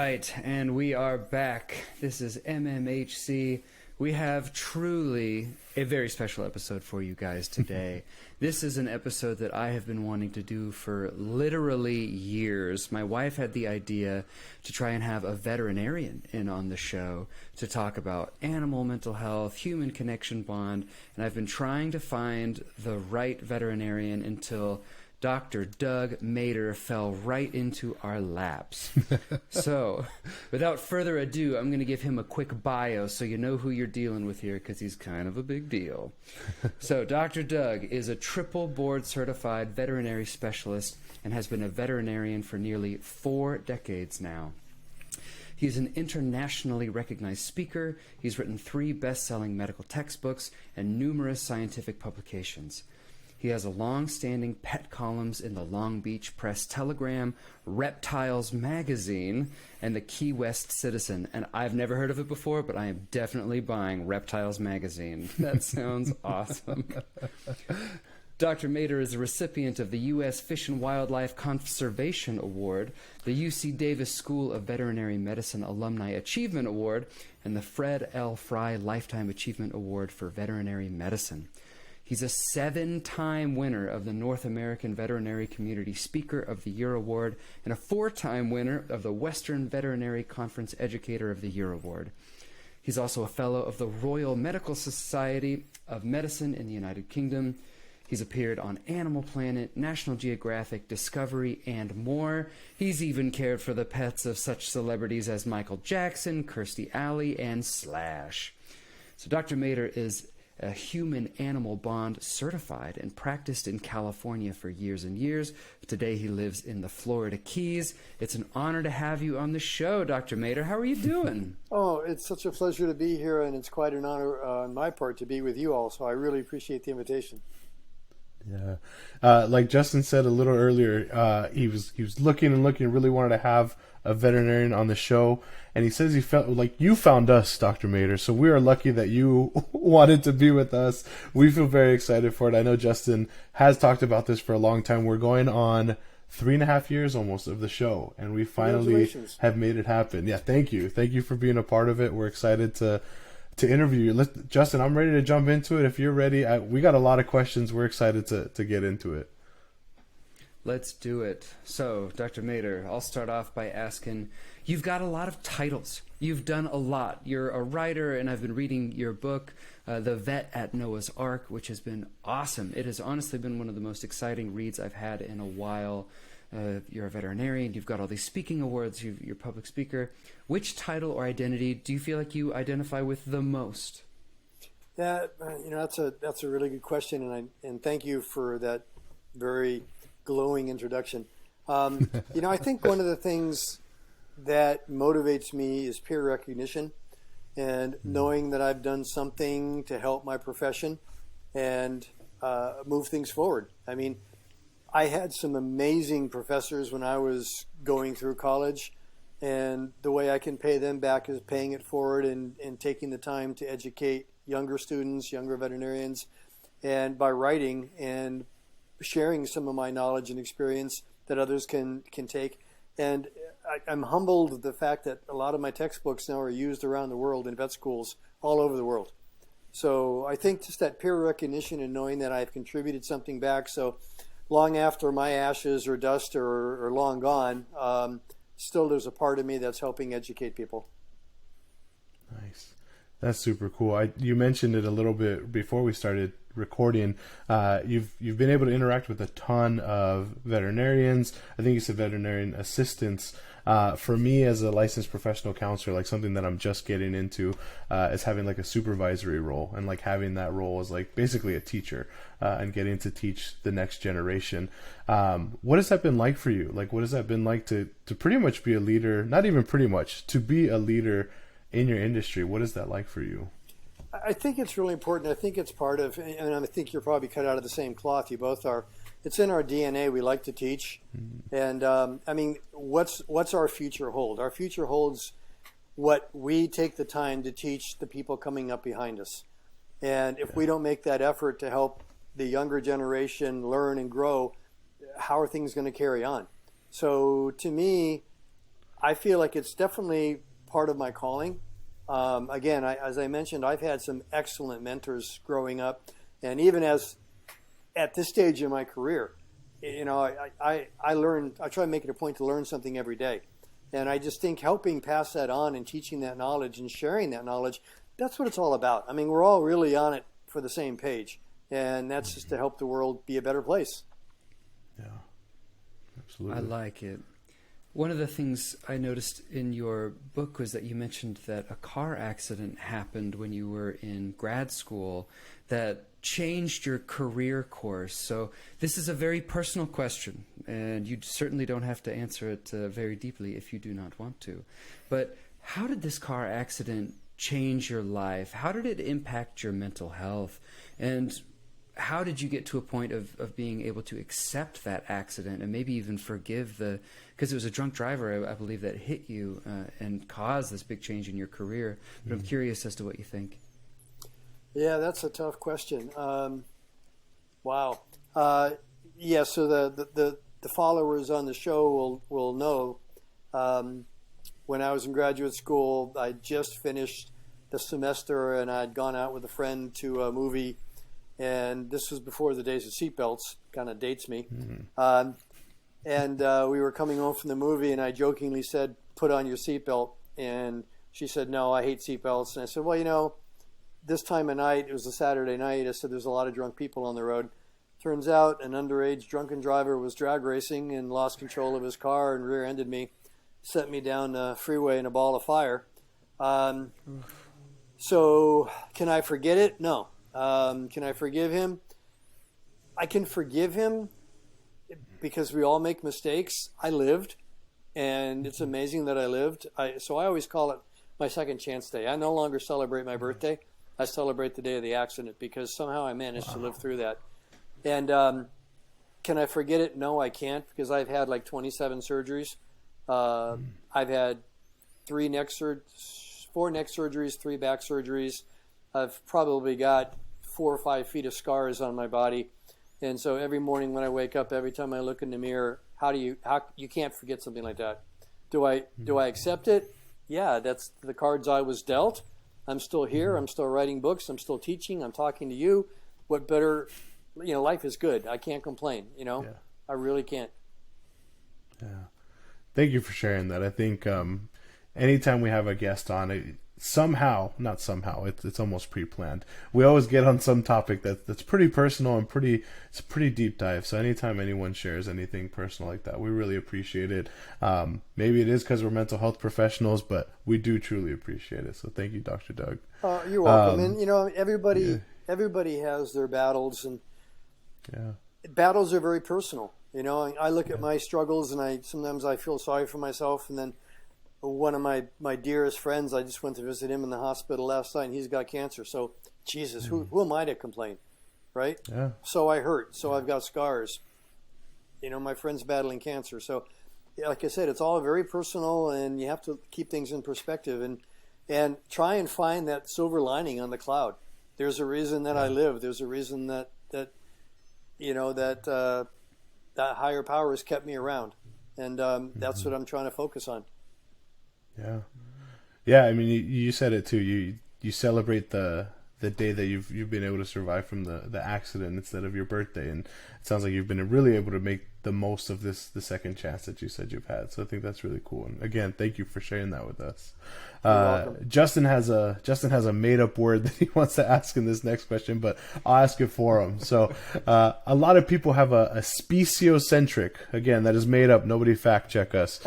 right, and we are back. This is MMHC. We have truly a very special episode for you guys today. This is an episode that I have been wanting to do for literally years. My wife had the idea to try and have a veterinarian in on the show to talk about animal mental health, human connection bond, and I've been trying to find the right veterinarian until Dr. Doug Mader fell right into our laps. So, without further ado, I'm going to give him a quick bio so you know who you're dealing with here, because he's kind of a big deal. So, Dr. Doug is a triple board certified veterinary specialist and has been a veterinarian for nearly 4 decades now. He's an internationally recognized speaker. He's written 3 best-selling medical textbooks and numerous scientific publications. He has a long-standing pet columns in the Long Beach Press-Telegram, Reptiles Magazine, and the Key West Citizen. And I've never heard of it before, but I am definitely buying Reptiles Magazine. That sounds awesome. Dr. Mader is a recipient of the U.S. Fish and Wildlife Conservation Award, the UC Davis School of Veterinary Medicine Alumni Achievement Award, and the Fred L. Fry Lifetime Achievement Award for Veterinary Medicine. He's a 7-time winner of the North American Veterinary Community Speaker of the Year Award and a 4-time winner of the Western Veterinary Conference Educator of the Year Award. He's also a fellow of the Royal Medical Society of Medicine in the United Kingdom. He's appeared on Animal Planet, National Geographic, Discovery, and more. He's even cared for the pets of such celebrities as Michael Jackson, Kirstie Alley, and Slash. So Dr. Mader is a human-animal bond certified and practiced in California for years and years. Today he lives in the Florida Keys. It's an honor to have you on the show, Dr. Mader. How are you doing? Oh, it's such a pleasure to be here, and it's quite an honor on my part to be with you all, so I really appreciate the invitation. Yeah. Like Justin said a little earlier, he was looking and looking, really wanted to have a veterinarian on the show, and he says he felt like you found us, Dr. Mader, so we are lucky that you wanted to be with us. We feel very excited for it. I know Justin has talked about this for a long time. We're going on 3.5 years almost of the show, and we finally have made it happen. Yeah, thank you for being a part of it. We're excited to interview you. Justin, I'm ready to jump into it. If you're ready, we got a lot of questions. We're excited to get into it. Let's do it. So, Dr. Mader, I'll start off by asking, you've got a lot of titles. You've done a lot. You're a writer, and I've been reading your book, The Vet at Noah's Ark, which has been awesome. It has honestly been one of the most exciting reads I've had in a while. You're a veterinarian. You've got all these speaking awards. You're a public speaker. Which title or identity do you feel like you identify with the most? Yeah, that's a really good question, and thank you for that very glowing introduction. I think one of the things that motivates me is peer recognition and knowing that I've done something to help my profession and move things forward. I mean, I had some amazing professors when I was going through college, and the way I can pay them back is paying it forward and taking the time to educate younger students, younger veterinarians, and by writing and sharing some of my knowledge and experience that others can take. And I'm humbled at the fact that a lot of my textbooks now are used around the world in vet schools all over the world. So I think just that peer recognition and knowing that I've contributed something back, so long after my ashes or dust are long gone, still there's a part of me that's helping educate people. Nice. That's super cool. You mentioned it a little bit before we started recording. You've been able to interact with a ton of veterinarians. I think you said veterinarian assistants. For me, as a licensed professional counselor, like something that I'm just getting into is having like a supervisory role, and like having that role as like basically a teacher and getting to teach the next generation. What has that been like for you? Like, what has that been like to pretty much be a leader? Not even pretty much, to be a leader in your industry. What is that like for you? I think it's really important. I think it's part of, and I think you're probably cut out of the same cloth. You both are. It's in our DNA. We like to teach. And I mean, what's our future hold? Our future holds what we take the time to teach the people coming up behind us. And if we don't make that effort to help the younger generation learn and grow, how are things going to carry on? So to me, I feel like it's definitely part of my calling. Again, as I mentioned, I've had some excellent mentors growing up, and even as at this stage in my career, I learn. I try to make it a point to learn something every day, and I just think helping pass that on and teaching that knowledge and sharing that knowledge, that's what it's all about. I mean, we're all really on it for the same page, and that's just to help the world be a better place. Yeah, absolutely. I like it. One of the things I noticed in your book was that you mentioned that a car accident happened when you were in grad school that changed your career course. So this is a very personal question, and you certainly don't have to answer it very deeply if you do not want to. But how did this car accident change your life? How did it impact your mental health? And how did you get to a point of being able to accept that accident and maybe even forgive because it was a drunk driver, I believe, that hit you and caused this big change in your career. But I'm curious as to what you think. Yeah, that's a tough question. Wow. Yeah, so the followers on the show will know when I was in graduate school, I just finished the semester and I'd gone out with a friend to a movie. And this was before the days of seatbelts, kind of dates me. And we were coming home from the movie, and I jokingly said, "Put on your seatbelt." And she said, "No, I hate seatbelts." And I said, "Well, this time of night, it was a Saturday night." I said, "There's a lot of drunk people on the road." Turns out an underage drunken driver was drag racing and lost control of his car and rear-ended me, sent me down the freeway in a ball of fire. So can I forget it? No. Can I forgive him? I can forgive him because we all make mistakes. I lived, and it's amazing that I lived. So I always call it my second chance day. I no longer celebrate my birthday. I celebrate the day of the accident because somehow I managed to live through that. And can I forget it? No, I can't, because I've had like 27 surgeries. I've had 4 neck surgeries, 3 back surgeries. I've probably got 4 or 5 feet of scars on my body. And so every morning when I wake up, every time I look in the mirror, how you can't forget something like that. Do I accept it? Yeah, that's the cards I was dealt. I'm still here. I'm still writing books. I'm still teaching. I'm talking to you. What better, life is good. I can't complain, Yeah. I really can't. Yeah. Thank you for sharing that. I think anytime we have a guest on, it's almost pre-planned. We always get on some topic that's pretty personal and it's a pretty deep dive. So anytime anyone shares anything personal like that, we really appreciate it. Maybe it is because we're mental health professionals, but we do truly appreciate it. So thank you, Dr. Doug. You're welcome. And everybody has their battles, and battles are very personal. I look at my struggles, and sometimes I feel sorry for myself, and then one of my dearest friends, I just went to visit him in the hospital last night, and he's got cancer. So, Jesus, who am I to complain, right? Yeah. So I hurt. So I've got scars. My friend's battling cancer. So, like I said, it's all very personal, and you have to keep things in perspective and try and find that silver lining on the cloud. There's a reason that I live. There's a reason that higher power has kept me around, and that's what I'm trying to focus on. Yeah. I mean, you said it too. You celebrate the day that you've been able to survive from the accident instead of your birthday, and it sounds like you've been really able to make the most of the second chance that you said you've had. So I think that's really cool. And again, thank you for sharing that with us. Justin has a made up word that he wants to ask in this next question, but I'll ask it for him. So a lot of people have a speciocentric, again, that is made up, nobody fact check us,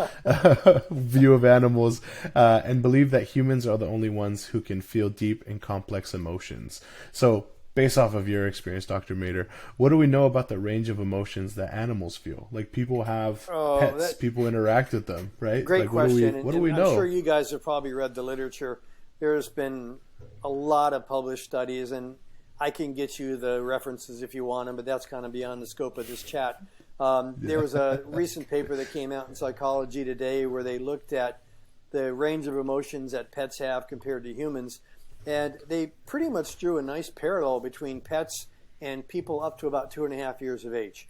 view of animals, and believe that humans are the only ones who can feel deep and complex emotions. So based off of your experience, Dr. Mader, what do we know about the range of emotions that animals feel? Like, people have pets, people interact with them, right? Great question. What do we know? I'm sure you guys have probably read the literature. There's been a lot of published studies, and I can get you the references if you want them, but that's kind of beyond the scope of this chat. There was a recent paper that came out in Psychology Today where they looked at the range of emotions that pets have compared to humans. And they pretty much drew a nice parallel between pets and people up to about 2.5 years of age.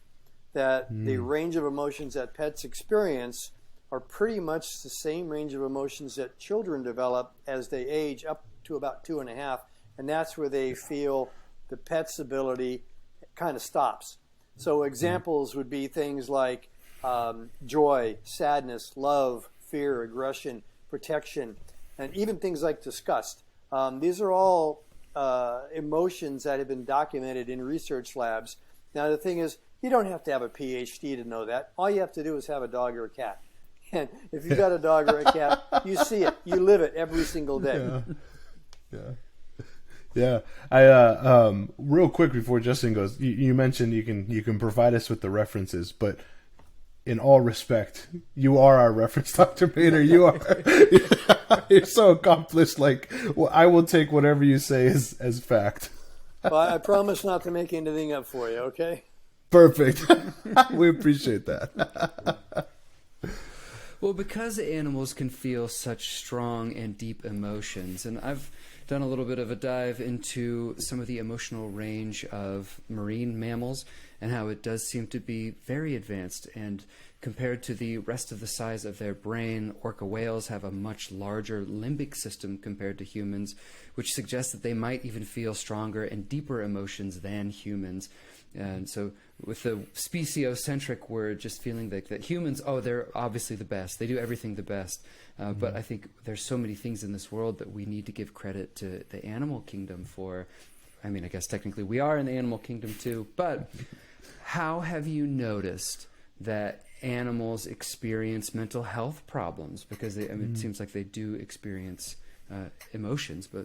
That the range of emotions that pets experience are pretty much the same range of emotions that children develop as they age up to about 2.5, and that's where they feel the pet's ability kind of stops. So examples would be things like joy, sadness, love, fear, aggression, protection, and even things like disgust. These are all emotions that have been documented in research labs. Now, the thing is, you don't have to have a PhD to know that. All you have to do is have a dog or a cat. And if you've got a dog or a cat, you see it. You live it every single day. Yeah. I real quick before Justin goes, you mentioned you can provide us with the references, but in all respect, you are our reference, Dr. Bader. You are you're so accomplished. Like, well, I will take whatever you say as fact. Well, I promise not to make anything up for you, okay? Perfect. We appreciate that. Well, because animals can feel such strong and deep emotions, and I've done a little bit of a dive into some of the emotional range of marine mammals and how it does seem to be very advanced. And compared to the rest of the size of their brain, orca whales have a much larger limbic system compared to humans, which suggests that they might even feel stronger and deeper emotions than humans. And so with the speciocentric word, just feeling that humans, they're obviously the best. They do everything the best. But I think there's so many things in this world that we need to give credit to the animal kingdom for. I mean, I guess technically we are in the animal kingdom too. But how have you noticed that animals experience mental health problems? Because it seems like they do experience emotions, but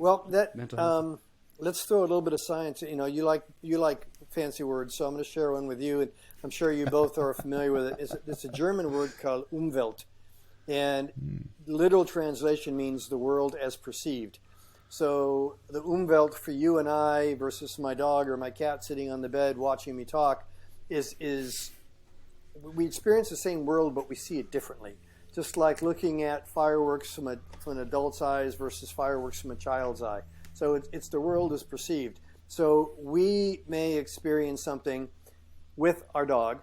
mental health. Let's throw a little bit of science. You know, you like fancy words, so I'm going to share one with you, and I'm sure you both are familiar with it. It's a German word called Umwelt, and literal translation means the world as perceived. So the Umwelt for you and I versus my dog or my cat sitting on the bed watching me talk is we experience the same world, but we see it differently. Just like looking at fireworks from an adult's eyes versus fireworks from a child's eye. So it's the world as perceived. So we may experience something with our dog,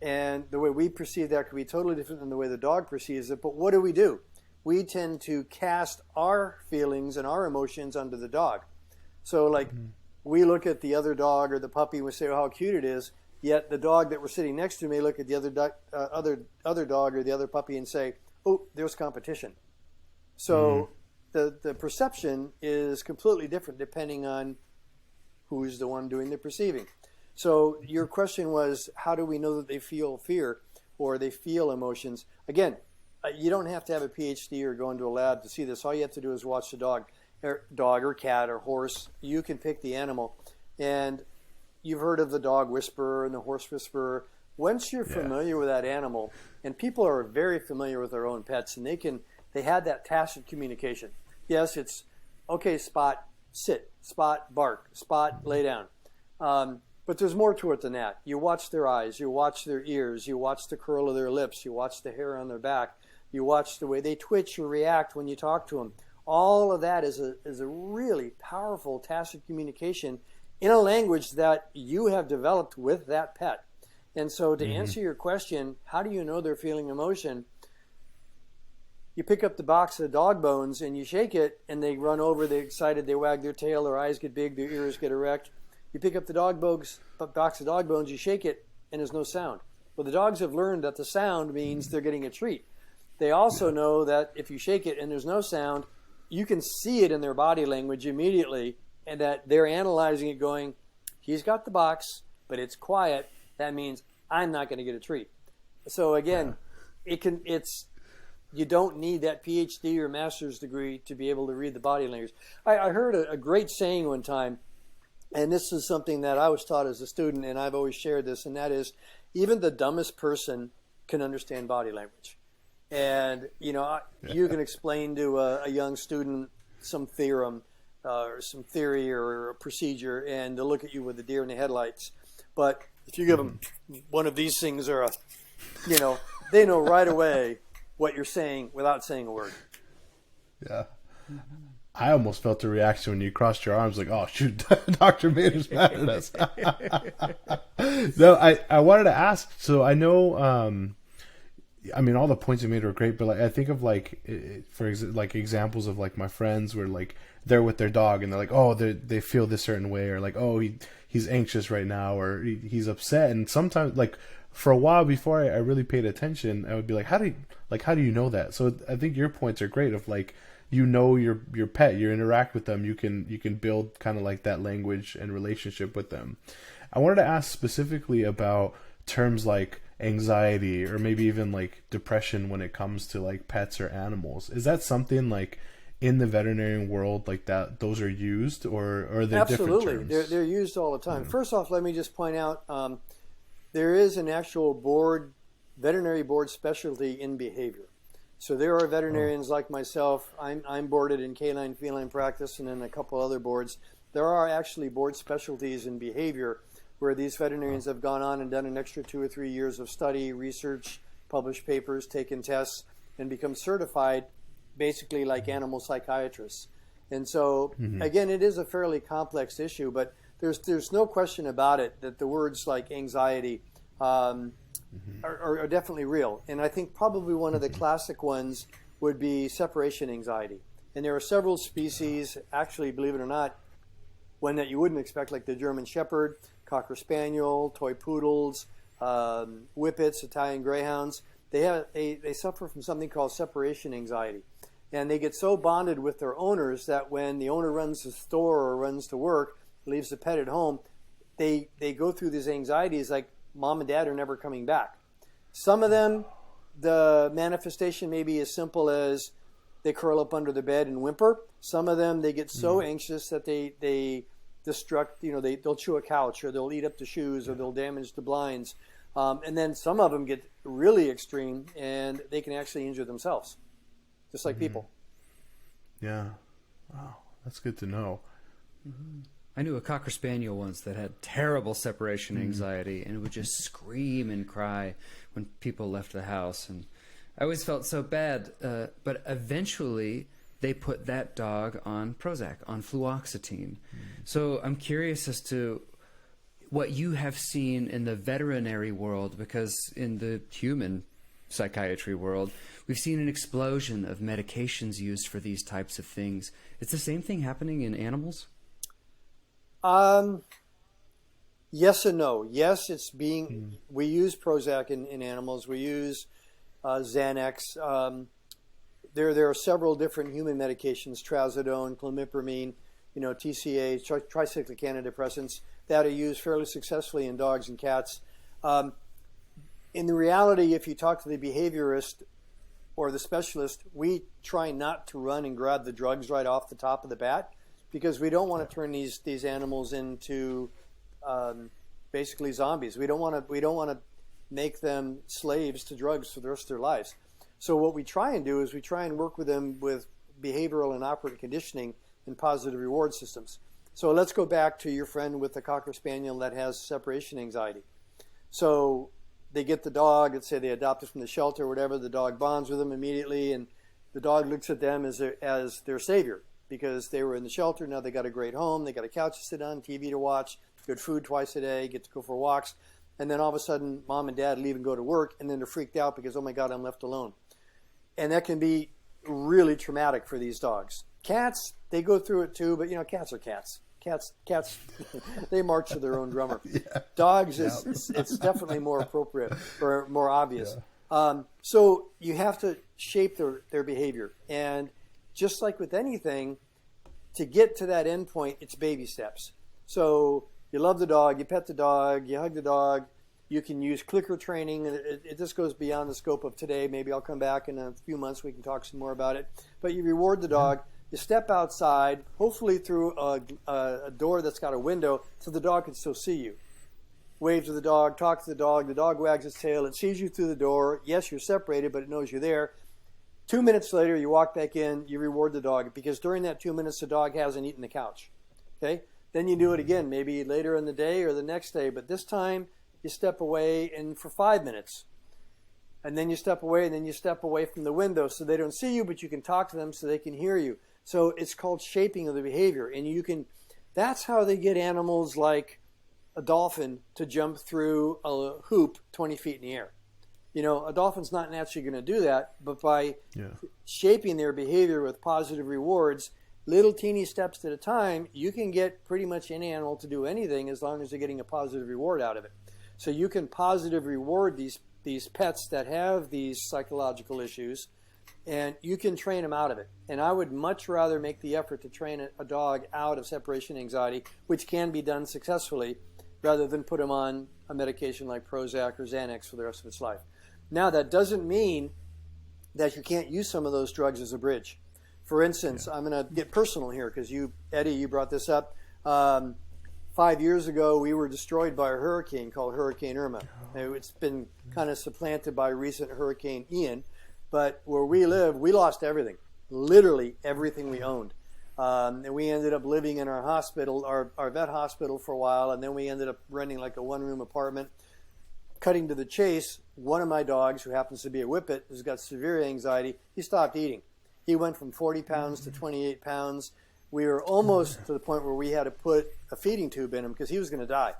and the way we perceive that could be totally different than the way the dog perceives it. But what do? We tend to cast our feelings and our emotions onto the dog. So like we look at the other dog or the puppy and we say, oh, how cute it is. Yet the dog that we're sitting next to may look at the other dog or the other puppy and say, oh, there's competition. So the perception is completely different depending on who's the one doing the perceiving. So your question was, how do we know that they feel fear or they feel emotions? Again, you don't have to have a PhD or go into a lab to see this. All you have to do is watch the dog or cat or horse. You can pick the animal. And you've heard of the dog whisperer and the horse whisperer. Once you're familiar with that animal, and people are very familiar with their own pets, and they had that tacit communication. Yes, it's, okay, Spot, sit. Spot, bark. Spot, lay down. But there's more to it than that. You watch their eyes. You watch their ears. You watch the curl of their lips. You watch the hair on their back. You watch the way they twitch or react when you talk to them. All of that is a really powerful tacit communication in a language that you have developed with that pet. And so to answer your question, how do you know they're feeling emotion? You pick up the box of dog bones and you shake it, and they run over, they're excited, they wag their tail, their eyes get big, their ears get erect. You pick up the box of dog bones, you shake it, and there's no sound. Well, the dogs have learned that the sound means they're getting a treat. They also know that if you shake it and there's no sound, you can see it in their body language immediately, and that they're analyzing it going, he's got the box, but it's quiet. That means I'm not going to get a treat. So again, you don't need that PhD or master's degree to be able to read the body language. I heard a great saying one time, and this is something that I was taught as a student, and I've always shared this, and that is, even the dumbest person can understand body language. And, you can explain to a young student some theorem or some theory or a procedure, and they'll look at you with a deer in the headlights. But if you give them one of these things or they know right away what you're saying without saying a word. Yeah. I almost felt a reaction when you crossed your arms, like, oh, shoot, Dr. Bader's mad at us. No, I wanted to ask, so I know I mean, all the points you made were great, but like, I think of like, like examples of like my friends where like they're with their dog and they're like, oh, they feel this certain way, or like, oh, he's anxious right now, or he's upset. And sometimes, like for a while before I really paid attention, I would be like, how do you know that? So I think your points are great of like, you know, your pet, you interact with them, you can build kind of like that language and relationship with them. I wanted to ask specifically about terms like anxiety or maybe even like depression when it comes to like pets or animals. Is that something like in the veterinarian world like that those are used, or are they Absolutely. different terms? They're used all the time. First off, let me just point out there is an actual veterinary board specialty in behavior. So there are veterinarians like myself. I'm boarded in canine feline practice and then a couple other boards. There are actually board specialties in behavior where these veterinarians have gone on and done an extra 2 or 3 years of study, research, published papers, taken tests, and become certified basically like animal psychiatrists. And so, again, it is a fairly complex issue, but there's no question about it that the words like anxiety are definitely real. And I think probably one of the classic ones would be separation anxiety. And there are several species, actually, believe it or not, one that you wouldn't expect, like the German Shepherd, Cocker Spaniel, Toy Poodles, Whippets, Italian Greyhounds. They suffer from something called separation anxiety. And they get so bonded with their owners that when the owner runs to the store or runs to work, leaves the pet at home, they go through these anxieties like mom and dad are never coming back. Some of them, the manifestation may be as simple as they curl up under the bed and whimper. Some of them, they get so anxious that they destruct, they'll chew a couch, or they'll eat up the shoes, or they'll damage the blinds. And then some of them get really extreme and they can actually injure themselves, just like people. Yeah. Wow. That's good to know. I knew a Cocker Spaniel once that had terrible separation anxiety and would just scream and cry when people left the house. And I always felt so bad. But eventually they put that dog on Prozac, on fluoxetine. So I'm curious as to what you have seen in the veterinary world, because in the human psychiatry world, we've seen an explosion of medications used for these types of things. Is the same thing happening in animals? Yes and no. Yes, it's being. We use Prozac in animals. We use Xanax. There are several different human medications: trazodone, clomipramine, TCA, tricyclic antidepressants that are used fairly successfully in dogs and cats. In the reality, if you talk to the behaviorist or the specialist, we try not to run and grab the drugs right off the top of the bat, because we don't want to turn these animals into basically zombies. We don't want to make them slaves to drugs for the rest of their lives. So what we try and do is we try and work with them with behavioral and operant conditioning and positive reward systems. So let's go back to your friend with the Cocker Spaniel that has separation anxiety. So they get the dog, let's say they adopt it from the shelter or whatever, the dog bonds with them immediately, and the dog looks at them as their savior, because they were in the shelter, now they got a great home, they got a couch to sit on, TV to watch, good food twice a day, get to go for walks, and then all of a sudden mom and dad leave and go to work, and then they're freaked out because, oh my God, I'm left alone. And that can be really traumatic for these dogs. Cats, they go through it too, but cats are cats. Cats, they march to their own drummer. Yeah. Dogs, it's definitely more appropriate or more obvious. Yeah. So you have to shape their behavior. And just like with anything, to get to that end point, it's baby steps. So you love the dog, you pet the dog, you hug the dog. You can use clicker training. It just goes beyond the scope of today. Maybe I'll come back in a few months. We can talk some more about it. But you reward the dog. You step outside, hopefully through a door that's got a window, so the dog can still see you. Wave to the dog, talk to the dog wags its tail, it sees you through the door. Yes, you're separated, but it knows you're there. 2 minutes later, you walk back in, you reward the dog, because during that 2 minutes, the dog hasn't eaten the couch. Okay? Then you do it again, maybe later in the day or the next day, but this time you step away and for 5 minutes. And then you step away, and then you step away from the window so they don't see you, but you can talk to them so they can hear you. So it's called shaping of the behavior. And that's how they get animals like a dolphin to jump through a hoop 20 feet in the air. A dolphin's not naturally going to do that, but by shaping their behavior with positive rewards, little teeny steps at a time, you can get pretty much any animal to do anything as long as they're getting a positive reward out of it. So you can positive reward these pets that have these psychological issues, and you can train them out of it. And I would much rather make the effort to train a dog out of separation anxiety, which can be done successfully, rather than put them on a medication like Prozac or Xanax for the rest of its life. Now, that doesn't mean that you can't use some of those drugs as a bridge. For instance, I'm going to get personal here because Eddie, you brought this up. 5 years ago, we were destroyed by a hurricane called Hurricane Irma. It's been kind of supplanted by recent Hurricane Ian. But where we live, we lost everything, literally everything we owned. And we ended up living in our hospital, our vet hospital for a while, and then we ended up renting like a one-room apartment. Cutting to the chase, one of my dogs, who happens to be a whippet, who's got severe anxiety, he stopped eating. He went from 40 pounds to 28 pounds. We were almost to the point where we had to put a feeding tube in him because he was going to die.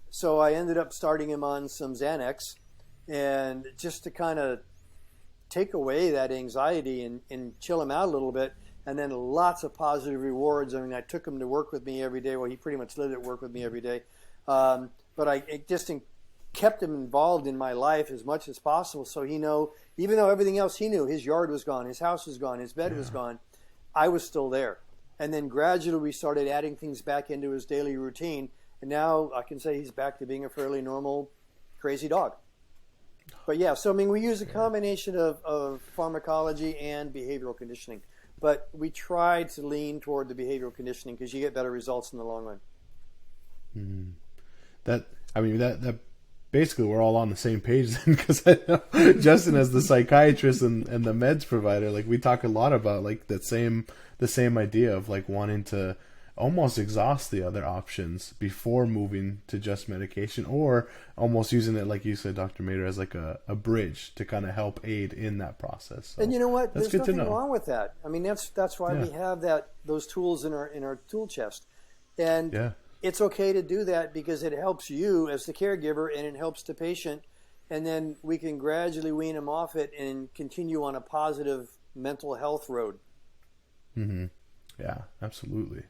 So I ended up starting him on some Xanax, and just to kind of take away that anxiety and chill him out a little bit, and then lots of positive rewards. I mean, I took him to work with me every day. Well, he pretty much lived at work with me every day. But I just kept him involved in my life as much as possible, so even though everything else he knew, his yard was gone, his house was gone, his bed was gone, I was still there. And then gradually we started adding things back into his daily routine, and now I can say he's back to being a fairly normal, crazy dog. But yeah, so I mean, we use a combination of pharmacology and behavioral conditioning, but we try to lean toward the behavioral conditioning because you get better results in the long run. That basically we're all on the same page then, because I know Justin, as the psychiatrist and the meds provider, like we talk a lot about like the same idea of like wanting to almost exhaust the other options before moving to just medication, or almost using it, like you said, Dr. Mader, as like a bridge to kind of help aid in that process. So and you know what? There's nothing wrong with that. I mean, that's why we have those tools in our tool chest. And it's okay to do that because it helps you as the caregiver and it helps the patient. And then we can gradually wean them off it and continue on a positive mental health road. Mm-hmm. Yeah, absolutely.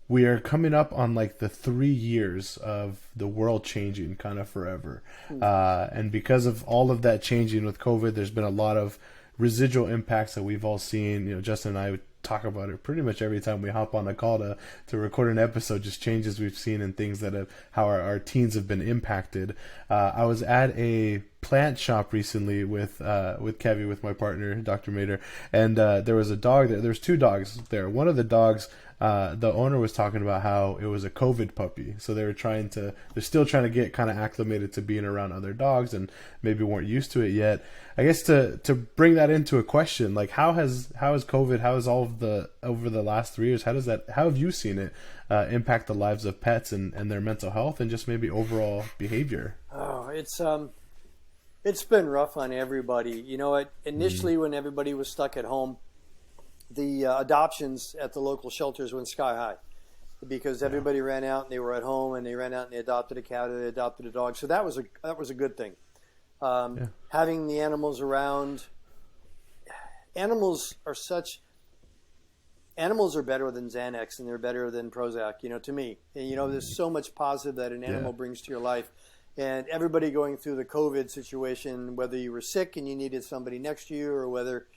We are coming up on like the 3 years of the world changing kind of forever. And because of all of that changing with COVID, there's been a lot of residual impacts that we've all seen. Justin and I would talk about it pretty much every time we hop on a call to record an episode, just changes we've seen and things that have, how our teens have been impacted. I was at a plant shop recently with Kevy, with my partner, Dr. Mader, and there was a dog there. There's two dogs there. One of the dogs, the owner was talking about how it was a COVID puppy. So they're still trying to get kind of acclimated to being around other dogs and maybe weren't used to it yet. I guess to bring that into a question, like how has COVID, how has all of over the last 3 years, how have you seen it impact the lives of pets and their mental health and just maybe overall behavior? Oh, it's been rough on everybody. Initially when everybody was stuck at home, the adoptions at the local shelters went sky high because everybody ran out and they were at home and they ran out and they adopted a cat or they adopted a dog. So that was a good thing. Having the animals around, animals are better than Xanax and they're better than Prozac, to me. And, there's so much positive that an animal brings to your life. And everybody going through the COVID situation, whether you were sick and you needed somebody next to you, or whether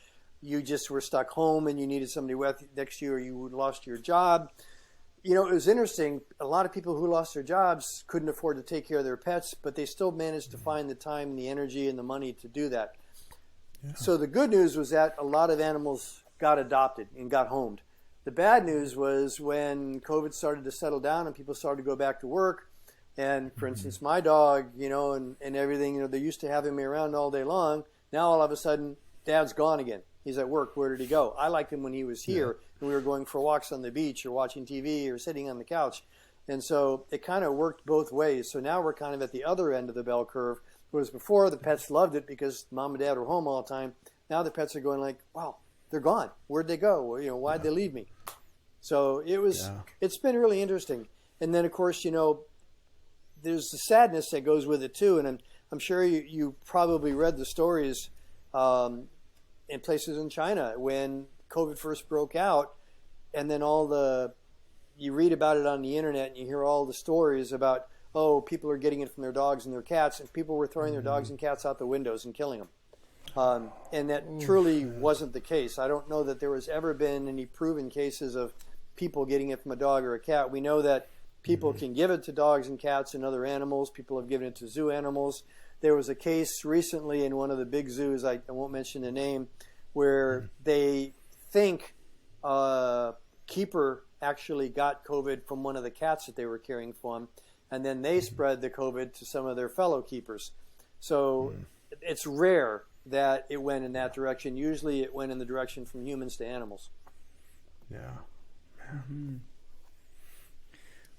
you just were stuck home and you needed somebody next to you, or you lost your job. It was interesting. A lot of people who lost their jobs couldn't afford to take care of their pets, but they still managed to find the time and the energy and the money to do that. Yeah. So the good news was that a lot of animals got adopted and got homed. The bad news was when COVID started to settle down and people started to go back to work. And for instance, my dog, and everything, they used to having me around all day long. Now all of a sudden, Dad's gone again. He's at work. Where did he go? I liked him when he was here and we were going for walks on the beach or watching TV or sitting on the couch. And so it kind of worked both ways. So now we're kind of at the other end of the bell curve. Whereas before the pets loved it because Mom and Dad were home all the time. Now the pets are going like, wow, they're gone. Where'd they go? Why'd they leave me? So it's been really interesting. And then of course, there's the sadness that goes with it too. And I'm sure you probably read the stories in places in China when COVID first broke out, and then you read about it on the internet and you hear all the stories about, oh, people are getting it from their dogs and their cats, and people were throwing their dogs and cats out the windows and killing them. And that truly wasn't the case. I don't know that there has ever been any proven cases of people getting it from a dog or a cat. We know that people can give it to dogs and cats and other animals. People have given it to zoo animals. There was a case recently in one of the big zoos, I won't mention the name, where they think a keeper actually got COVID from one of the cats that they were caring for him, and then they spread the COVID to some of their fellow keepers. So it's rare that it went in that direction. Usually it went in the direction from humans to animals. Yeah.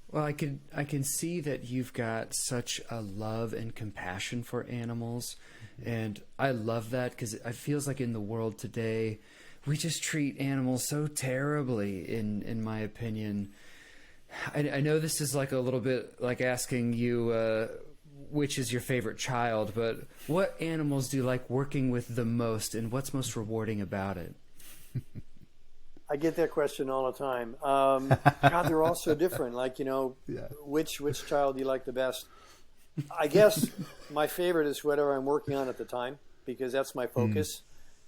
Well, I can see that you've got such a love and compassion for animals, and I love that because it feels like in the world today, we just treat animals so terribly. In my opinion, I know this is like a little bit like asking you which is your favorite child, but what animals do you like working with the most, and what's most rewarding about it? I get that question all the time. God, they're all so different. Like, which child do you like the best? I guess my favorite is whatever I'm working on at the time, because that's my focus.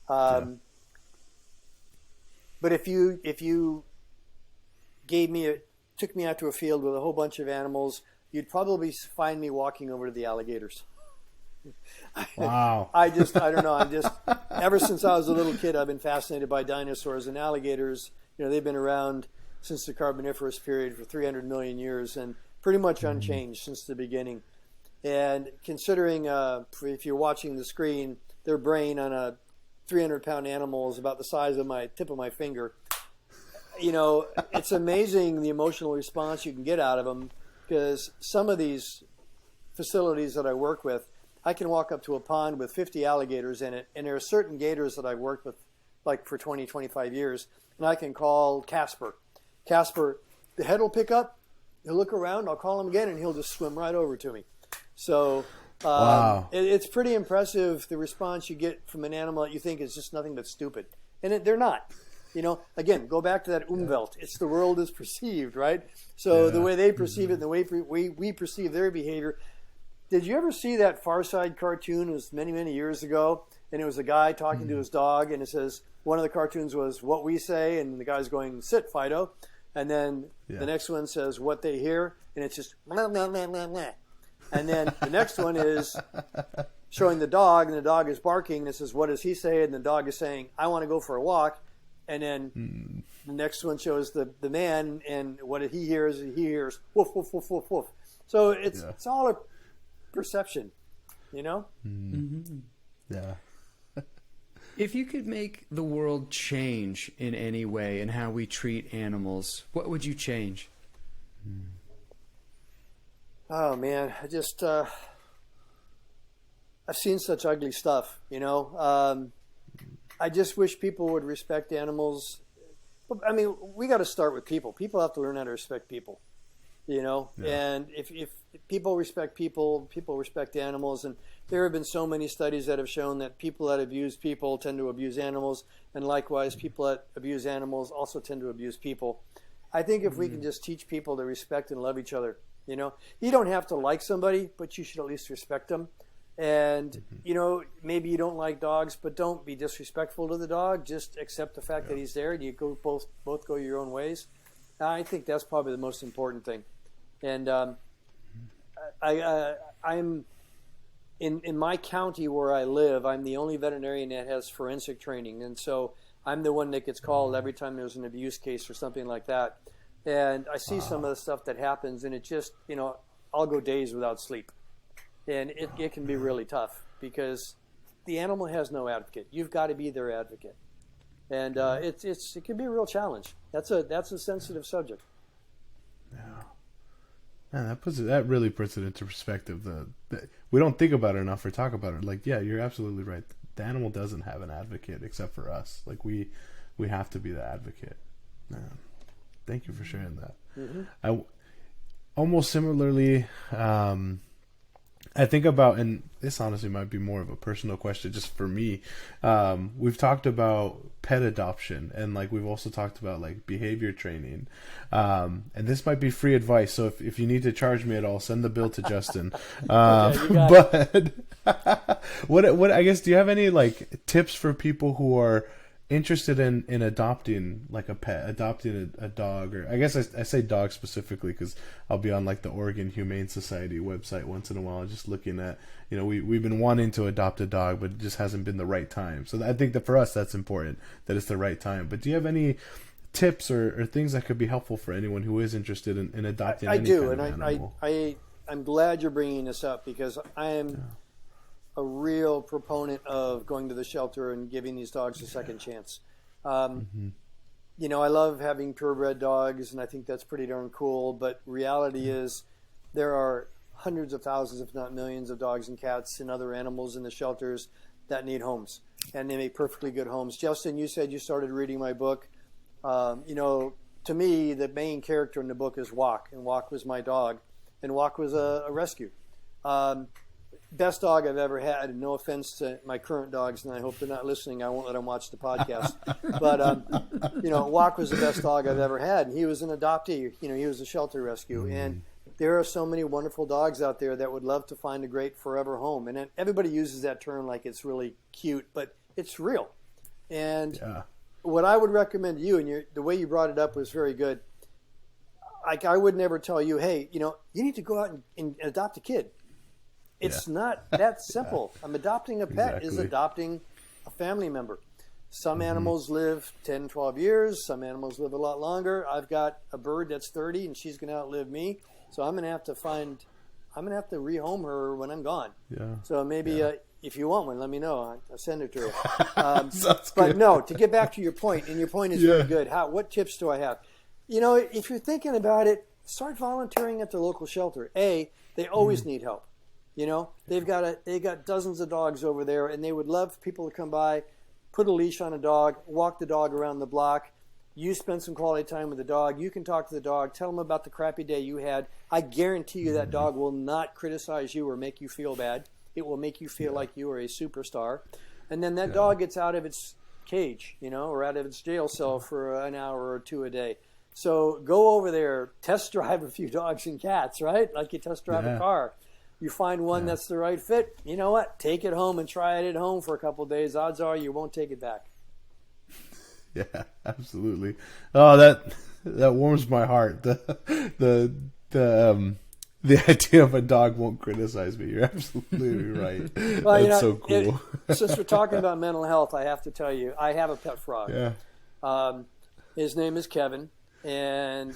But if you took me out to a field with a whole bunch of animals, you'd probably find me walking over to the alligators. Wow. I don't know. Ever since I was a little kid, I've been fascinated by dinosaurs and alligators. They've been around since the Carboniferous period for 300 million years and pretty much unchanged since the beginning. And considering, if you're watching the screen, their brain on a 300-pound animal is about the size of my tip of my finger. It's amazing the emotional response you can get out of them, because some of these facilities that I work with, I can walk up to a pond with 50 alligators in it, and there are certain gators that I've worked with like for 20, 25 years, and I can call Casper. Casper, the head will pick up, he'll look around, I'll call him again, and he'll just swim right over to me. So Wow. It's pretty impressive, the response you get from an animal that you think is just nothing but stupid. And they're not. Again, go back to that Umwelt. It's the world is perceived, right? So the way they perceive it and the way we perceive their behavior. Did you ever see that Far Side cartoon? It was many, many years ago. And it was a guy talking to his dog. And it says, one of the cartoons was what we say. And the guy's going, sit, Fido. And then the next one says what they hear. And it's just, blah, blah, blah, blah, blah. And then the next one is showing the dog. And the dog is barking. And it says, what does he say? And the dog is saying, I want to go for a walk. And then the next one shows the man. And what he hears woof, woof, woof, woof, woof. So it's all a perception, Mm-hmm. Yeah. If you could make the world change in any way in how we treat animals, what would you change? Oh man, I've seen such ugly stuff, I just wish people would respect animals. I mean, we got to start with people. People have to learn how to respect people. And if people respect people, people respect animals. And there have been so many studies that have shown that people that abuse people tend to abuse animals. And likewise, people that abuse animals also tend to abuse people. I think if we can just teach people to respect and love each other, you don't have to like somebody, but you should at least respect them. And, maybe you don't like dogs, but don't be disrespectful to the dog. Just accept the fact that he's there and you go both go your own ways. I think that's probably the most important thing. And I'm in my county where I live, I'm the only veterinarian that has forensic training. And so I'm the one that gets called every time there's an abuse case or something like that. And I see some of the stuff that happens, and it just, I'll go days without sleep. And it can be really tough because the animal has no advocate. You've got to be their advocate. And it can be a real challenge. That's a sensitive subject. Yeah. Man, that really puts it into perspective. We don't think about it enough or talk about it. Like, yeah, you're absolutely right. The animal doesn't have an advocate except for us. Like, we have to be the advocate. Man, thank you for sharing that. Mm-hmm. I almost similarly, I think about, and this honestly might be more of a personal question just for me. We've talked about pet adoption, and like we've also talked about like behavior training. And this might be free advice, so if you need to charge me at all, send the bill to Justin. But what I guess, do you have any like tips for people who are interested in adopting like a pet, adopting a dog, or I guess I say dog specifically because I'll be on like the Oregon Humane Society website once in a while just looking at, we've been wanting to adopt a dog, but it just hasn't been the right time. So I think that for us that's important, that it's the right time. But do you have any tips or things that could be helpful for anyone who is interested in adopting any kind of animal? I'm glad you're bringing this up because I am a real proponent of going to the shelter and giving these dogs a second chance. I love having purebred dogs, and I think that's pretty darn cool. But reality is there are hundreds of thousands, if not millions, of dogs and cats and other animals in the shelters that need homes, and they make perfectly good homes. Justin, you said you started reading my book. To me, the main character in the book is Walk, and Walk was my dog, and Walk was a rescue. Best dog I've ever had, and no offense to my current dogs, and I hope they're not listening. I won't let them watch the podcast. But, Walk was the best dog I've ever had, and he was an adoptee. He was a shelter rescue. And there are so many wonderful dogs out there that would love to find a great forever home. And everybody uses that term like it's really cute, but it's real. And what I would recommend to you, and the way you brought it up was very good. Like, I would never tell you, hey, you need to go out and adopt a kid. It's not that simple. Adopting a pet is adopting a family member. Some animals live 10, 12 years. Some animals live a lot longer. I've got a bird that's 30, and she's going to outlive me. So I'm going to have to rehome her when I'm gone. Yeah. So maybe if you want one, let me know. I'll send it to you. But no, to get back to your point, and your point is very good. What tips do I have? If you're thinking about it, start volunteering at the local shelter. They always need help. They've got dozens of dogs over there, and they would love people to come by, put a leash on a dog, walk the dog around the block. You spend some quality time with the dog. You can talk to the dog, tell them about the crappy day you had. I guarantee you that dog will not criticize you or make you feel bad. It will make you feel like you are a superstar. And then that dog gets out of its cage, or out of its jail cell for an hour or two a day. So go over there, test drive a few dogs and cats, right? Like you test drive a car. You find one that's the right fit. You know what? Take it home and try it at home for a couple of days. Odds are you won't take it back. Yeah, absolutely. Oh, that warms my heart. The idea of a dog won't criticize me. You're absolutely right. Well, that's so cool. Since we're talking about mental health, I have to tell you, I have a pet frog. Yeah. His name is Kevin, and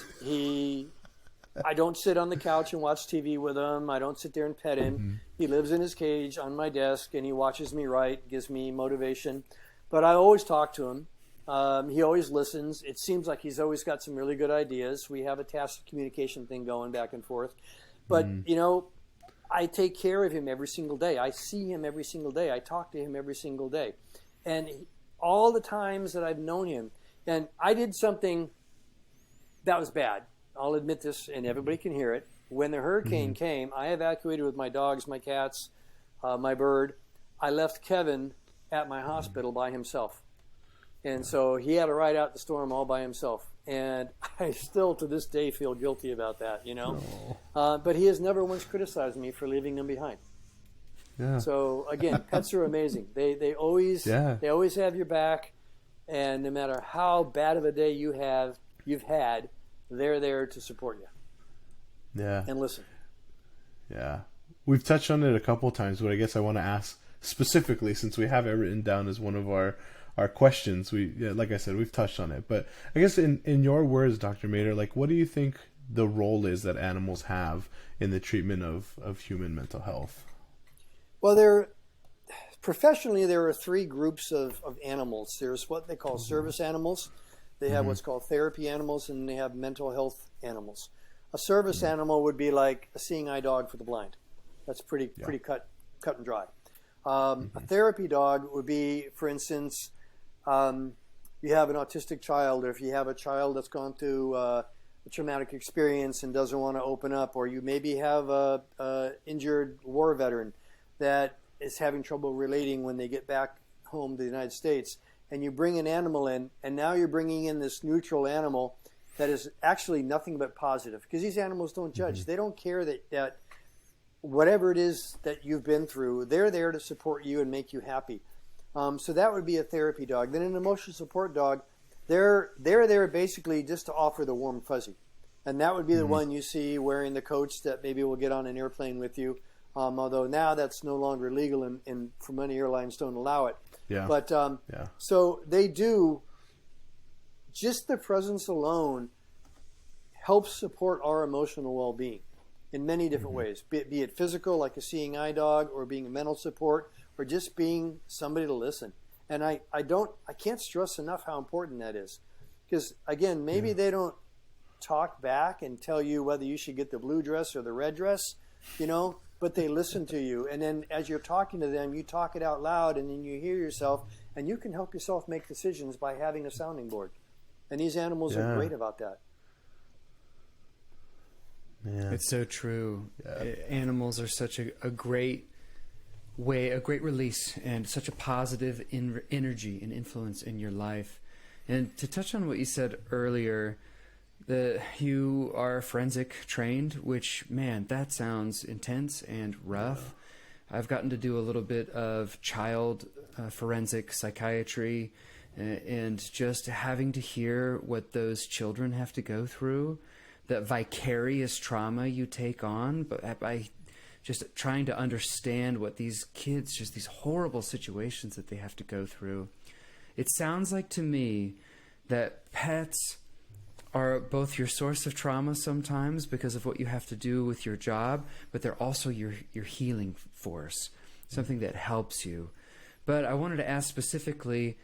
I don't sit on the couch and watch TV with him. I don't sit there and pet him. He lives in his cage on my desk, and he watches me write, gives me motivation. But I always talk to him. He always listens. It seems like he's always got some really good ideas. We have a tacit communication thing going back and forth. But, I take care of him every single day. I see him every single day. I talk to him every single day. And all the times that I've known him, and I did something that was bad. I'll admit this, and everybody can hear it. When the hurricane came, I evacuated with my dogs, my cats, my bird. I left Kevin at my hospital by himself. And so he had to ride out the storm all by himself. And I still, to this day, feel guilty about that, But he has never once criticized me for leaving him behind. Yeah. So, again, pets are amazing. They always have your back. And no matter how bad of a day you've had, they're there to support you. Yeah. And listen. Yeah. We've touched on it a couple of times, but I guess I want to ask specifically, since we have it written down as one of our questions. Like I said, we've touched on it. But I guess in your words, Dr. Mader, like, what do you think the role is that animals have in the treatment of human mental health? Well, professionally, there are three groups of animals. There's what they call service animals. They have what's called therapy animals, and they have mental health animals. A service animal would be like a seeing eye dog for the blind. That's pretty cut and dry. A therapy dog would be, for instance, you have an autistic child, or if you have a child that's gone through a traumatic experience and doesn't want to open up, or you maybe have a injured war veteran that is having trouble relating when they get back home to the United States, and you bring an animal in, and now you're bringing in this neutral animal that is actually nothing but positive, because these animals don't judge. Mm-hmm. They don't care that whatever it is that you've been through, they're there to support you and make you happy. So that would be a therapy dog. Then an emotional support dog, they're there basically just to offer the warm fuzzy. And that would be the one you see wearing the coats that maybe will get on an airplane with you. Although now that's no longer legal, and for many airlines don't allow it. Yeah. But so they do, just the presence alone helps support our emotional well-being in many different ways, be it physical, like a seeing eye dog, or being a mental support, or just being somebody to listen. And I can't stress enough how important that is. Because again, maybe they don't talk back and tell you whether you should get the blue dress or the red dress, but they listen to you. And then as you're talking to them, you talk it out loud, and then you hear yourself, and you can help yourself make decisions by having a sounding board. And these animals are great about that. Yeah. It's so true. Animals are such a great way, a great release, and such a positive energy and influence in your life. And to touch on what you said earlier, that you are forensic trained, which, man, that sounds intense and rough. I've gotten to do a little bit of child forensic psychiatry, and just having to hear what those children have to go through, that vicarious trauma you take on, but by just trying to understand what these kids, just these horrible situations that they have to go through. It sounds like to me that pets are both your source of trauma sometimes because of what you have to do with your job, but they're also your healing force, something that helps you. But I wanted to ask specifically,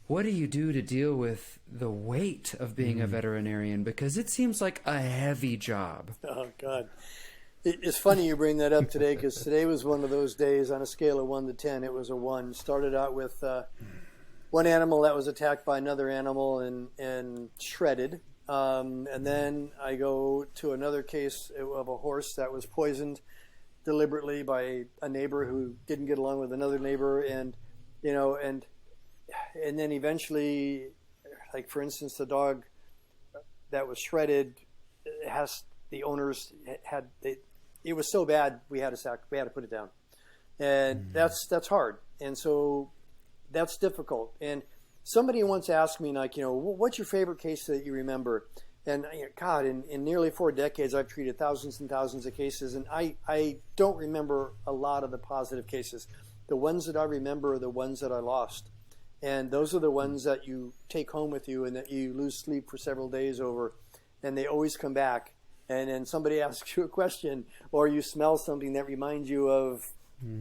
what do you do to deal with the weight of being a veterinarian? Because it seems like a heavy job. Oh, God. It's funny you bring that up today, because today was one of those days on a scale of 1 to 10. It was a 1. Started out with one animal that was attacked by another animal and shredded. And then I go to another case of a horse that was poisoned deliberately by a neighbor who didn't get along with another neighbor. And then eventually, like for instance, the dog that was shredded the owners it was so bad we had to put it down. And that's hard. And so that's difficult. And somebody once asked me, like, what's your favorite case that you remember? And God, in nearly 4 decades, I've treated thousands and thousands of cases, and I don't remember a lot of the positive cases. The ones that I remember are the ones that I lost. And those are the ones that you take home with you and that you lose sleep for several days over, and they always come back. And then somebody asks you a question, or you smell something that reminds you of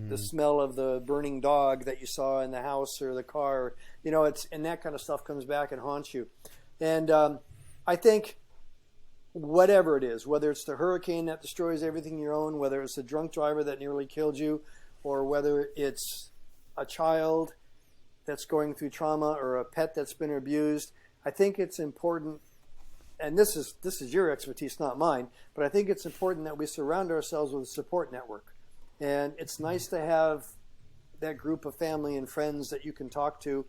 the smell of the burning dog that you saw in the house or the car, and that kind of stuff comes back and haunts you. And I think whatever it is, whether it's the hurricane that destroys everything you own, whether it's a drunk driver that nearly killed you, or whether it's a child that's going through trauma or a pet that's been abused, I think it's important, and this is your expertise, not mine, but I think it's important that we surround ourselves with a support network. And it's nice to have that group of family and friends that you can talk to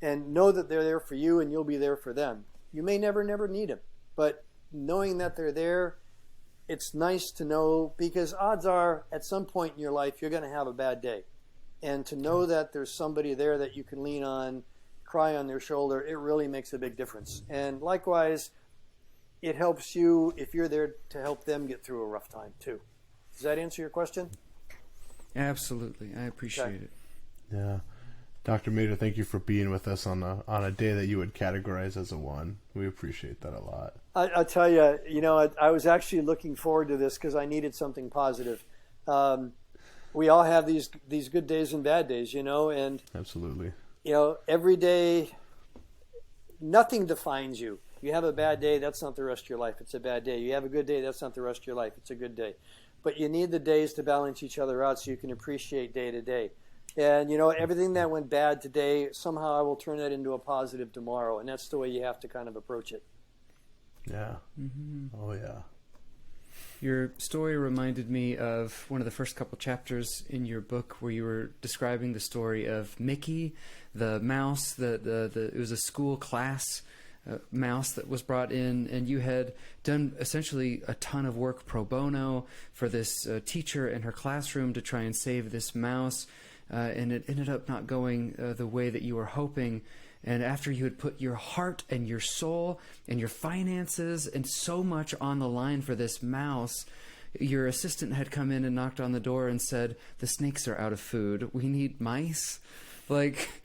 and know that they're there for you and you'll be there for them. You may never need them, but knowing that they're there, it's nice to know, because odds are at some point in your life you're going to have a bad day. And to know that there's somebody there that you can lean on, cry on their shoulder, it really makes a big difference. And likewise, it helps you if you're there to help them get through a rough time too. Does that answer your question? Absolutely. I appreciate it. Yeah. Dr. Mader, thank you for being with us on a day that you would categorize as a 1. We appreciate that a lot. I'll tell you, I was actually looking forward to this because I needed something positive. We all have these good days and bad days, and absolutely. Every day, nothing defines you. You have a bad day, that's not the rest of your life. It's a bad day. You have a good day, that's not the rest of your life. It's a good day. But you need the days to balance each other out so you can appreciate day to day. And, everything that went bad today, somehow I will turn that into a positive tomorrow. And that's the way you have to kind of approach it. Yeah. Oh, yeah. Your story reminded me of one of the first couple chapters in your book where you were describing the story of Mickey, the mouse. It was a school class mouse that was brought in, and you had done essentially a ton of work pro bono for this teacher in her classroom to try and save this mouse, and it ended up not going the way that you were hoping. And after you had put your heart and your soul and your finances and so much on the line for this mouse, your assistant had come in and knocked on the door and said, "The snakes are out of food. We need mice." Like,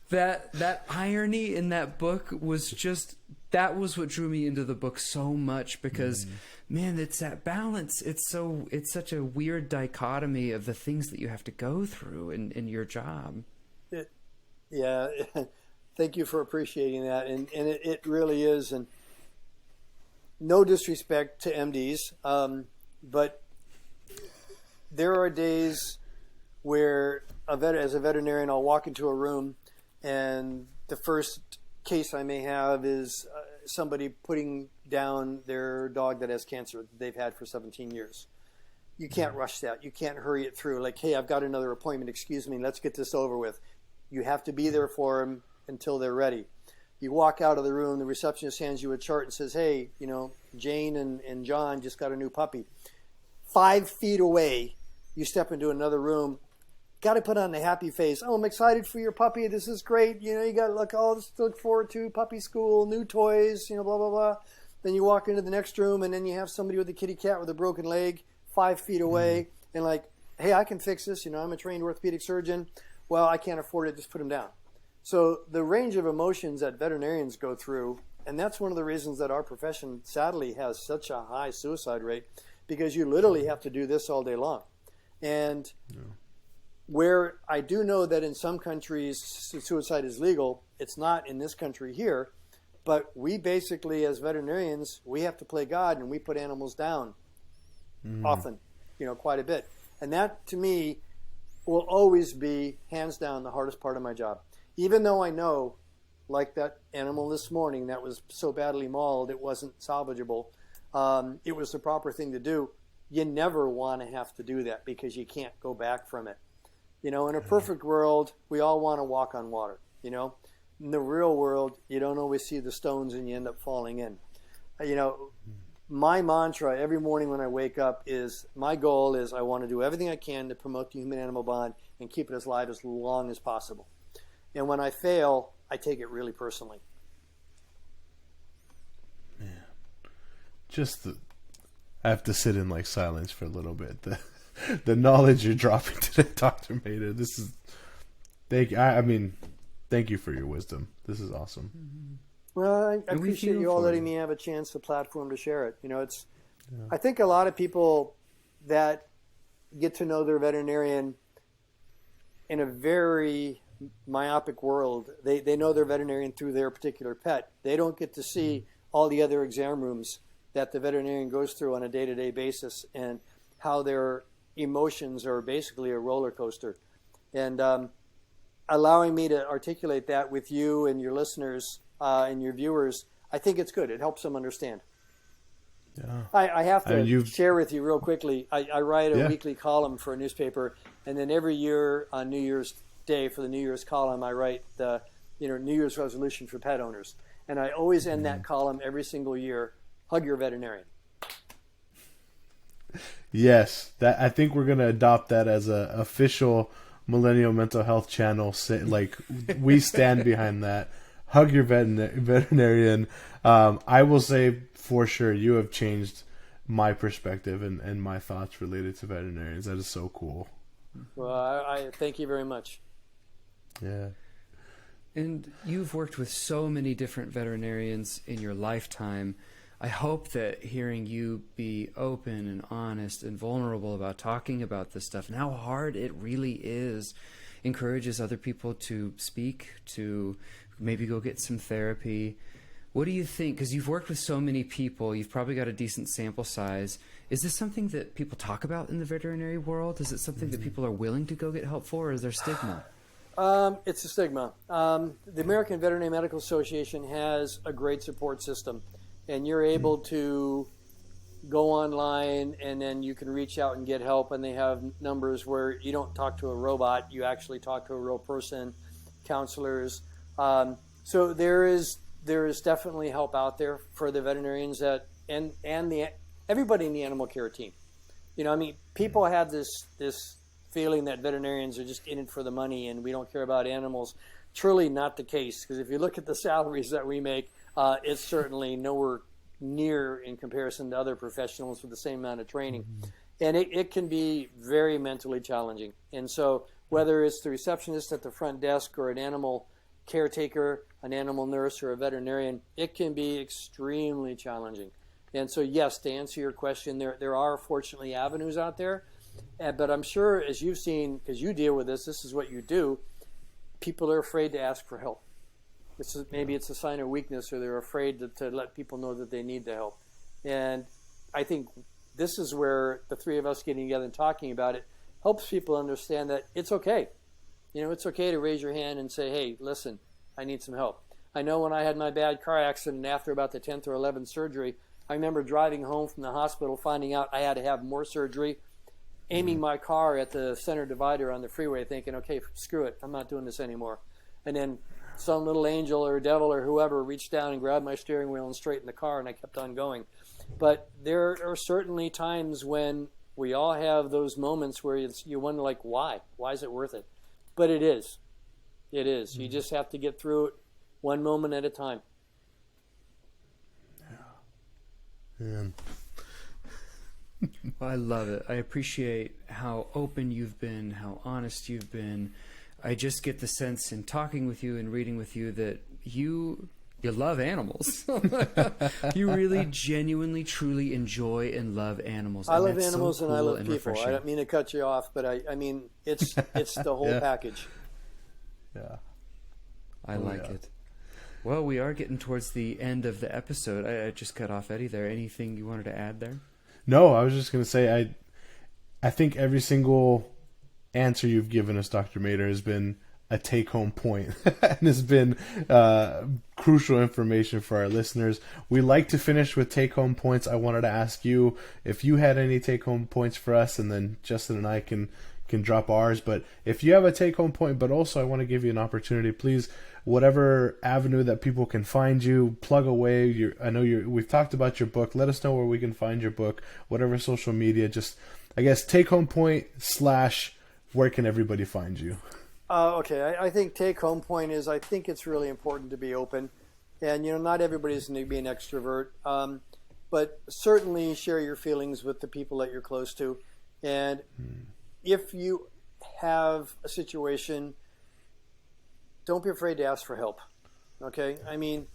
that irony in that book was just, that was what drew me into the book so much, because man, it's that balance. It's such a weird dichotomy of the things that you have to go through in your job. Yeah. Thank you for appreciating that. And it really is. And no disrespect to MDs, but there are days where as a veterinarian, I'll walk into a room and the first case I may have is somebody putting down their dog that has cancer that they've had for 17 years. You can't rush that. You can't hurry it through. Like, hey, I've got another appointment. Excuse me. Let's get this over with. You have to be there for them until they're ready. You walk out of the room, the receptionist hands you a chart and says, "Hey, Jane and John just got a new puppy." 5 feet away, you step into another room. Got to put on the happy face. "Oh, I'm excited for your puppy. This is great. You got all this to look forward to. Puppy school, new toys, blah, blah, blah." Then you walk into the next room and then you have somebody with a kitty cat with a broken leg 5 feet away and like, "Hey, I can fix this. I'm a trained orthopedic surgeon." "Well, I can't afford it. Just put him down." So the range of emotions that veterinarians go through, and that's one of the reasons that our profession sadly has such a high suicide rate, because you literally have to do this all day long. And where I do know that in some countries suicide is legal, it's not in this country here, but we basically as veterinarians, we have to play God and we put animals down often, quite a bit. And that to me will always be hands down the hardest part of my job. Even though I know, like that animal this morning that was so badly mauled, it wasn't salvageable. It was the proper thing to do. You never want to have to do that because you can't go back from it. In a perfect world, we all want to walk on water. In the real world, you don't always see the stones and you end up falling in. My mantra every morning when I wake up is, my goal is I want to do everything I can to promote the human-animal bond and keep it as alive as long as possible. And when I fail, I take it really personally. Man, I have to sit in silence for a little bit. The knowledge you're dropping today, Dr. Maida. Thank you for your wisdom. This is awesome. Well, I appreciate you all letting me have a chance, a platform to share it. I think a lot of people that get to know their veterinarian in a very myopic world, they know their veterinarian through their particular pet. They don't get to see all the other exam rooms that the veterinarian goes through on a day-to-day basis and how their emotions are basically a roller coaster. And allowing me to articulate that with you and your listeners and your viewers, I think it's good. It helps them understand. Yeah. I have to share with you real quickly. I write a weekly column for a newspaper, and then every year on New Year's Day for the New Year's column, I write the New Year's resolution for pet owners. And I always end that column every single year, hug your veterinarian. Yes, I think we're going to adopt that as a official Millennial Mental Health channel. We stand behind that. Hug your veterinarian. I will say for sure you have changed my perspective and my thoughts related to veterinarians. That is so cool. Well, I thank you very much. Yeah. And you've worked with so many different veterinarians in your lifetime. I hope that hearing you be open and honest and vulnerable about talking about this stuff and how hard it really is encourages other people to speak, to maybe go get some therapy. What do you think? Because you've worked with so many people, you've probably got a decent sample size. Is this something that people talk about in the veterinary world? Is it something that people are willing to go get help for, or is there stigma? It's a stigma. The American Veterinary Medical Association has a great support system. and you're able to go online and then you can reach out and get help, and they have numbers where you don't talk to a robot, you actually talk to a real person, counselors. So there is definitely help out there for the veterinarians and everybody in the animal care team. I mean, people have this feeling that veterinarians are just in it for the money and we don't care about animals. Truly not the case, because if you look at the salaries that we make, it's certainly nowhere near in comparison to other professionals with the same amount of training. And it can be very mentally challenging. And so whether it's the receptionist at the front desk or an animal caretaker, an animal nurse, or a veterinarian, it can be extremely challenging. And so, yes, to answer your question, there are fortunately avenues out there. But I'm sure, as you've seen, because you deal with this is what you do, people are afraid to ask for help. Maybe it's a sign of weakness, or they're afraid to let people know that they need the help. And I think this is where the three of us getting together and talking about it helps people understand that it's okay. It's okay to raise your hand and say, hey, listen, I need some help. I know when I had my bad car accident after about the 10th or 11th surgery, I remember driving home from the hospital, finding out I had to have more surgery, aiming my car at the center divider on the freeway, thinking, okay, screw it, I'm not doing this anymore. And then some little angel or devil or whoever reached down and grabbed my steering wheel and straightened the car, and I kept on going. But there are certainly times when we all have those moments where you wonder, like, why? Why is it worth it? But it is. It is. You just have to get through it one moment at a time. Yeah. Well, I love it. I appreciate how open you've been, how honest you've been. I just get the sense in talking with you and reading with you that you love animals. You really genuinely, truly enjoy and love animals. I love animals and I love people. Refreshing. I don't mean to cut you off, but I mean, it's the whole package. Yeah. I like it. Well, we are getting towards the end of the episode. I just cut off Eddie there. Anything you wanted to add there? No, I was just going to say, I think every single answer you've given us, Dr. Mader, has been a take-home point and has been crucial information for our listeners. We like to finish with take-home points. I wanted to ask you if you had any take-home points for us, and then Justin and I can drop ours. But if you have a take-home point, but also I want to give you an opportunity, please, whatever avenue that people can find you, plug away. I know we've talked about your book. Let us know where we can find your book, whatever social media. Just, I guess, take-home point / where can everybody find you? Okay, I think take-home point is I think it's really important to be open. And, not everybody's going to be an extrovert. But certainly share your feelings with the people that you're close to. And if you have a situation, don't be afraid to ask for help. Okay? I mean,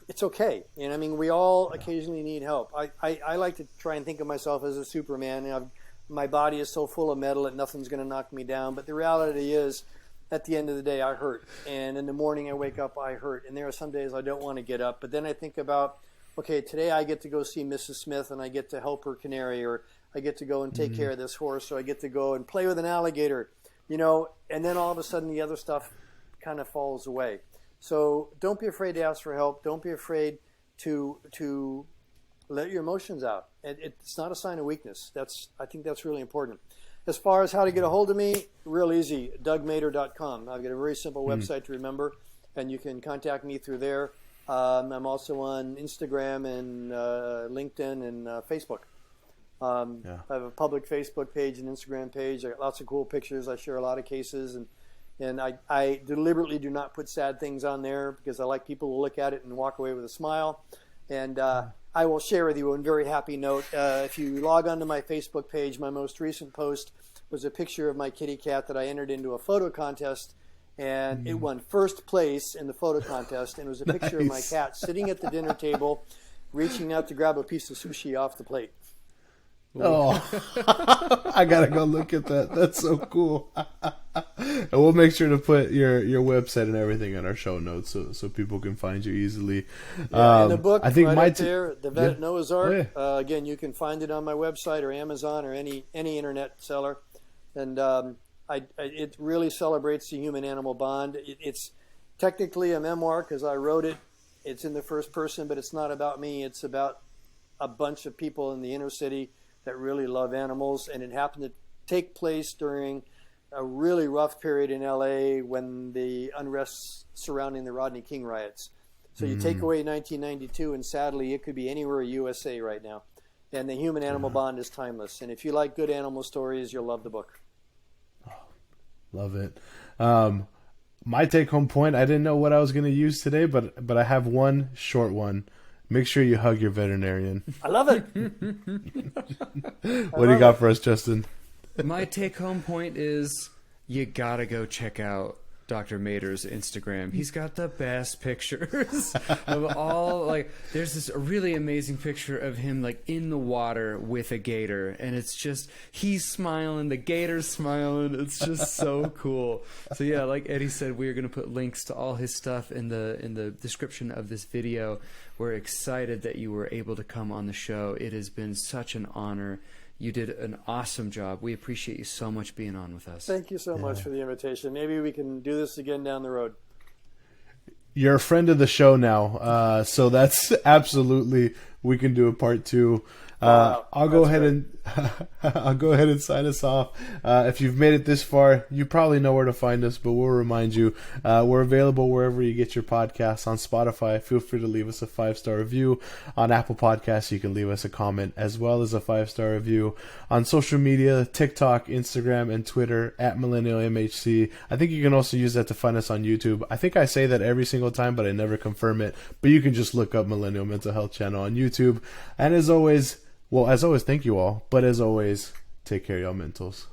it's okay. And I mean, we all occasionally need help. I like to try and think of myself as a Superman. My body is so full of metal that nothing's going to knock me down. But the reality is, at the end of the day, I hurt. And in the morning I wake up, I hurt. And there are some days I don't want to get up. But then I think about, okay, today I get to go see Mrs. Smith and I get to help her canary, or I get to go and take care of this horse, or I get to go and play with an alligator, and then all of a sudden the other stuff kind of falls away. So don't be afraid to ask for help. Don't be afraid to let your emotions out. It's not a sign of weakness. I think that's really important. As far as how to get a hold of me, real easy, dougmader.com. I've got a very simple website to remember, and you can contact me through there. I'm also on Instagram and LinkedIn and Facebook. I have a public Facebook page and Instagram page. I got lots of cool pictures. I share a lot of cases, and I deliberately do not put sad things on there because I like people to look at it and walk away with a smile. And I will share with you a very happy note. If you log onto my Facebook page, my most recent post was a picture of my kitty cat that I entered into a photo contest, and it won first place in the photo contest. And it was a picture of my cat sitting at the dinner table, reaching out to grab a piece of sushi off the plate. Oh, I gotta go look at that. That's so cool. And we'll make sure to put your website and everything in our show notes so people can find you easily. And the book, I think right there, The Vet at Noah's Ark. Again, you can find it on my website or Amazon or any internet seller. And it really celebrates the human-animal bond. It's technically a memoir because I wrote it It's in the first person, but it's not about me. It's about a bunch of people in the inner city that really love animals, and it happened to take place during a really rough period in LA when the unrest surrounding the Rodney King riots. So you take away 1992, and sadly, it could be anywhere USA right now. And the human-animal bond is timeless. And if you like good animal stories, you'll love the book. Love it. My take-home point, I didn't know what I was going to use today, but I have one short one. Make sure you hug your veterinarian. I love it. What do you got for us, Justin? My take-home point is you got to go check out Dr. Mater's Instagram. He's got the best pictures of all, like, there's this really amazing picture of him, like, in the water with a gator, and it's just, he's smiling, the gator's smiling, it's just so cool. So yeah, like Eddie said, we're going to put links to all his stuff in the description of this video. We're excited that you were able to come on the show. It has been such an honor. You did an awesome job. We appreciate you so much being on with us. Thank you so much for the invitation. Maybe we can do this again down the road. You're a friend of the show now, so that's absolutely, we can do a part 2. I'll go ahead and sign us off. If you've made it this far, you probably know where to find us, but we'll remind you, we're available wherever you get your podcasts. On Spotify, feel free to leave us a 5-star review. On Apple Podcasts, you can leave us a comment as well as a 5-star review. On social media, TikTok, Instagram, and Twitter at Millennial MHC. I think you can also use that to find us on YouTube. I think I say that every single time, but I never confirm it. But you can just look up Millennial Mental Health Channel on YouTube. And as always, thank you all. But as always, take care of y'all mentals.